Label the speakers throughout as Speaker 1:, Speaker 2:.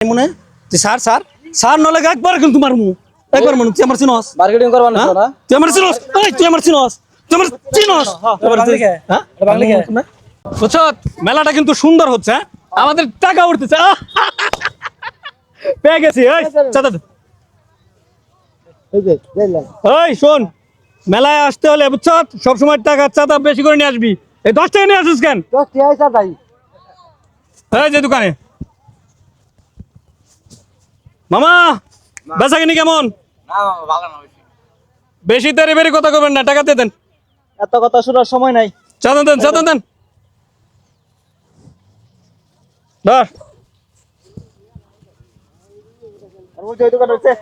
Speaker 1: মনে তুই sir sir sir নলে একবার কিন্তু মারমু একবার মানু তুই আমার চিনস
Speaker 2: মার্কেটিং করবা না না
Speaker 1: তুই আমার চিনস এই তুই আমার চিনস তুই আমার চিনস হ্যাঁ বাংলা কে বুঝছো মেলাটা কিন্তু সুন্দর হচ্ছে আমাদের টাকা উঠতেছে পেয়ে গেছি এই চাচা
Speaker 2: এই যে যাইলাম
Speaker 1: এই শোন মেলায় আসতে হলে বুঝছো সবসময় টাকা চাঁদা বেশি করে নিয়ে আসবি এই 10 টাকা নিয়ে আসিস কেন
Speaker 2: 10 টাকা আইসা ভাই
Speaker 1: এই যে দোকানে মামা বেচা কিনি কেমন
Speaker 2: না ভালো না
Speaker 1: বেশি তেরে বেরি কথা কবেন না টাকা দিয়ে দেন
Speaker 2: এত কথা শোনার সময় নাই
Speaker 1: চাঁদা দেন ধর
Speaker 2: আর ওই যে দোকান হচ্ছে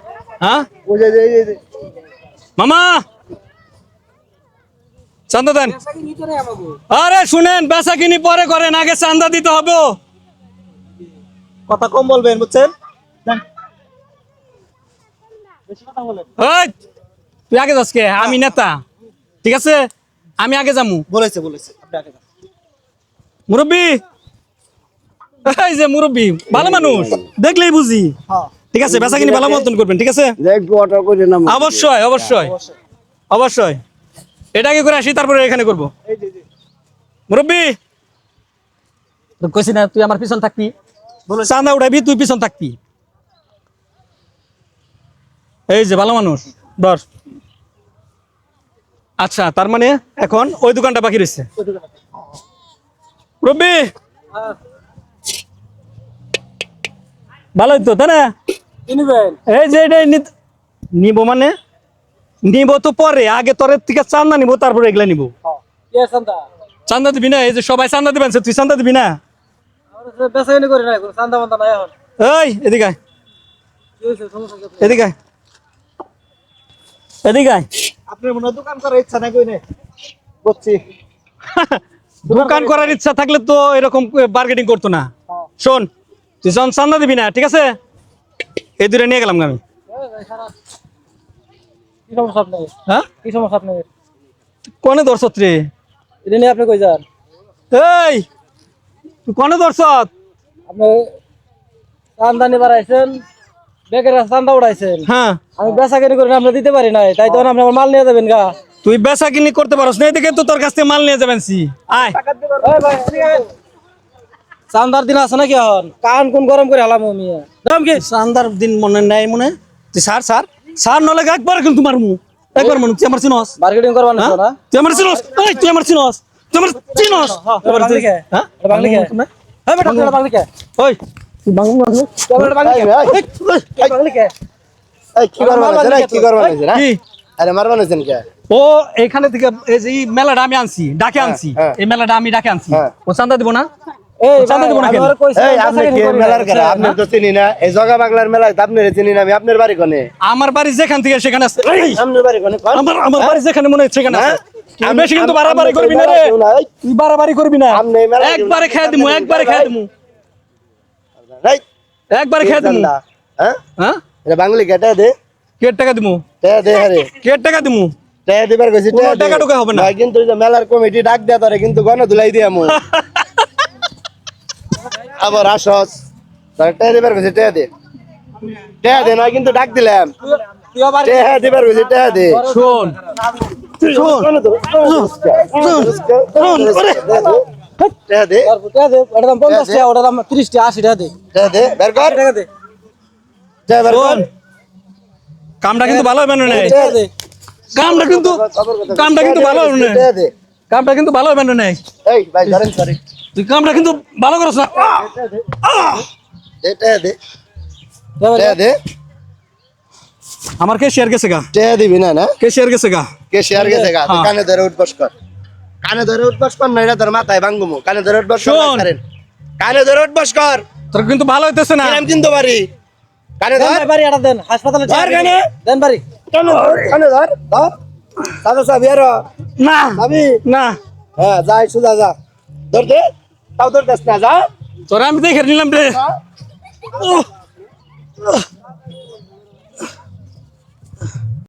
Speaker 1: হ্যাঁ
Speaker 2: ওই যে
Speaker 1: মামা চাঁদা দেন আরে শুনেন বেচা কিনি পরে করেন আগে চাঁদা দিতে হবে
Speaker 2: কথা কম বলবেন বুঝছেন বেশি কথা বলেন
Speaker 1: এই তুই আগে যাস কে আমি নেতা ঠিক আছে আমি আগে যামু
Speaker 2: বলেছে আপনি আগে যান
Speaker 1: মুরব্বি এই যে মুরব্বি ভালো মানুষ দেখলেই বুঝি
Speaker 2: হ্যাঁ
Speaker 1: ঠিক আছে বেচা কিনি ভালো মতন করবেন ঠিক আছে
Speaker 2: একটু অর্ডার করে নাম
Speaker 1: অবশ্যই এটা আগে করে আসি তারপরে এখানে করবো
Speaker 2: এই যে
Speaker 1: মুরব্বি কইছি না তুই আমার পিছন থাকবি চাঁদা উঠাবি তুই পিছন থাকবি এই যে ভালো মানুষ ধর আচ্ছা তার মানে এখন ওই দোকানটা বাকি রয়েছে মুরব্বি ভালোই তো তাই না
Speaker 2: কিনবেন
Speaker 1: এই যে এটাই নিব মানে নিব তো পরে আগে তোর থেকে চান্দা নিব তারপরে এগুলা নিব
Speaker 2: কে চান্দা
Speaker 1: চান্দা দিবি না এই যে সবাই চান্দা দিবেন তুই চান্দা দিবি না
Speaker 2: আমরা বেচাইনি করি না কোনো চান্দা মান্দা নাই এখন
Speaker 1: এই এদিকে আয়,
Speaker 2: কি হইছে সমস্যা কি
Speaker 1: এদিকে আয়। এদিকে আয়।
Speaker 2: আপনার মনে হয় দোকান করার ইচ্ছা নাই কইনে বুঝছি
Speaker 1: দোকান করার ইচ্ছা থাকলে তো এরকম বার্গেটিং করতো না শোন তুই যখন চান্দা দিবি না ঠিক আছে এই দূরে নিয়ে গেলাম আমি
Speaker 2: কি সমস্যা আপনার
Speaker 1: হ্যাঁ
Speaker 2: কি সমস্যা আপনার
Speaker 1: কনে দর্শত রে
Speaker 2: এটা নিয়ে আপনি কই যান
Speaker 1: এই তুই কনে দর্শত
Speaker 2: আপনি চান্দা নিবার আইছেন বেকার চান্দা উড়াইছেন
Speaker 1: হ্যাঁ
Speaker 2: আমি বেচা কিনি করে আমরা দিতে পারি নাই তাই তখন আপনি আমার মাল নিয়ে যাবেন গা
Speaker 1: তুই বেচা কিনি করতে পারস না এদিকে তো তোর কাছ থেকে মাল নিয়ে যাবেন সি আয়
Speaker 2: এই ভাই এদিকে আয়। চান্দার দিন আছে নাকি এখন কান কোন গরম করে হালাম মিয়া দাম কি
Speaker 1: চান্দার দিন মনে নাই মনে তুই স্যার স্যার স্যার নলে একবার কিন্তু মারমু একবার মানু তুই আমার চিনস
Speaker 2: মার্কেটিং করবা না না
Speaker 1: তুই আমার চিনস এই তুই আমার চিনস তুই আমার চিনস এবার তুই
Speaker 2: বাংলিকে
Speaker 1: হ্যাঁ
Speaker 2: বাংলিকে এই বেটা তুই বাংলিকে
Speaker 1: ওই তুই বাংলা মানুষ
Speaker 2: তুই বাংলিকে বাংলিকে
Speaker 3: এই কি করবা না রে কি করবা না
Speaker 1: কি
Speaker 3: আরে মারবা না কে
Speaker 1: ও এখানে থেকে এই যে এই মেলাটা আমি আনছি ডাকে আনছি
Speaker 3: হ্যাঁ।
Speaker 1: এই মেলাটা আমি ডাকে আনছি
Speaker 3: হ্যাঁ।
Speaker 1: ও চান্দা দিব না
Speaker 2: এই
Speaker 1: চান্দা দিব না কেন?
Speaker 3: এই আপনি কি মেলার করে আপনি তো চিনি না এই জগা বাংলার মেলায় তো আপনারে চিনি না আমি আপনার বাড়ি কোনে
Speaker 1: আমার বাড়ি যেখান থেকে সেখানে আছে এই,
Speaker 3: আপনার বাড়ি কোনে কোন
Speaker 1: আমার বাড়ি যেখানে মনে হয় সেখানে আছে তুই বেশি কিন্তু বাড়াবাড়ি করবি না রে তুই বাড়াবাড়ি করবি না
Speaker 3: আপনি মেলা
Speaker 1: একবারে খেয়ে দিমু একবারে খেয়ে দিমু
Speaker 3: এই
Speaker 1: একবারে খেয়ে দিমু
Speaker 3: হ্যাঁ
Speaker 1: হ্যাঁ
Speaker 3: এটা বাঙালি কেটে দে
Speaker 1: কেট টাকা দিমু
Speaker 3: দে আরে
Speaker 1: কেট টাকা দিমু
Speaker 3: টাকা দিবার কইছি
Speaker 1: কোনো টাকা টুকা হবে না।
Speaker 3: ভাই কিন্তু ওই যে মেলার কমিটি ডাক দেয়া তোরে কিন্তু গণ ধুলাই দিয়ামু আবার আসস তোর টাকা দিবার কইছি টাকা দে না কিন্তু ডাক দিলাম
Speaker 2: তুই আবার
Speaker 3: টাকা দিবার কইছি টাকা দে
Speaker 1: শোন
Speaker 3: টাকা দে
Speaker 2: টাকা দে ওটার দাম 50 টাকা ওটার দাম 30 টাকা 80 টাকা দে
Speaker 3: টাকা দে বের কর
Speaker 2: টাকা দে
Speaker 3: টাকা বের কর
Speaker 1: শোন কামটা কিন্তু ভালো হবে না
Speaker 2: টাকা দে
Speaker 1: কামটা কিন্তু ভালো হবে না
Speaker 3: টাকা দে
Speaker 1: কামটা কিন্তু ভালো হবে না
Speaker 3: এই ভাই ধরেন সরি
Speaker 1: তুই কামটা কিন্তু ভালো করছ না
Speaker 3: দে টাকা দে টাকা দে
Speaker 1: আমার কে শেয়ার গেছে গা
Speaker 3: টাকা দিবি না না
Speaker 1: কে শেয়ার গেছে গা
Speaker 3: কে শেয়ার গেছে গা
Speaker 1: হ্যাঁ।
Speaker 3: কানে ধরে উঠবস কর কানে ধরে উঠবস কর না এটা তোর মাথায় ভাঙবো কানে ধরে উঠবস কর
Speaker 1: শোন।
Speaker 3: করেন কানে ধরে উঠবস কর
Speaker 1: তোর কিন্তু ভালো হইতেছে না
Speaker 3: কিরাম কিন্তু পারি কানে
Speaker 2: দেন
Speaker 3: ধর
Speaker 2: ভাই বাড়ি আটা দেন হাসপাতালে
Speaker 3: ধর কানে।
Speaker 2: দেন বাড়ি
Speaker 3: কানে ধর ধর দাদা সাহেব ইয়ার
Speaker 1: না
Speaker 3: আমি
Speaker 1: না
Speaker 3: হ্যাঁ যাই সুজা যা ধর দে তাও ধর দেস না যা
Speaker 1: তোরা আমি দেখে নিলাম রে